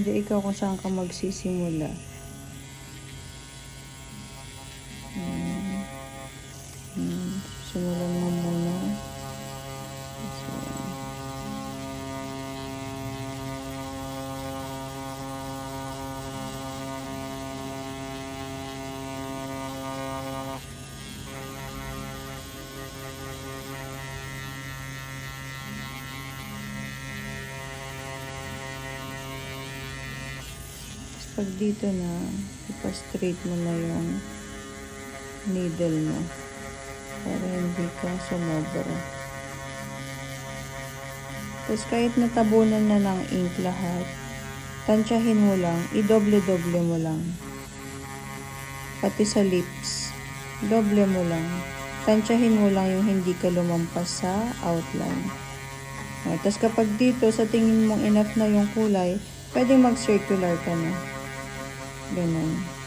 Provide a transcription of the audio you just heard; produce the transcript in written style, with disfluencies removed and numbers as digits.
Hindi ikaw kung saan ka magsisimula. Simulan mo muna. So, pag dito na, ipa-straight mo na yung needle mo para hindi ka sumobra. Tapos kahit natabunan na ng ink lahat, tansyahin mo lang, i-doble-doble mo lang. Pati sa lips, doble mo lang. Tansyahin mo lang yung hindi ka lumampas sa outline. Tapos kapag dito, sa tingin mong enough na yung kulay, pwedeng mag-circular ka na. Ganun.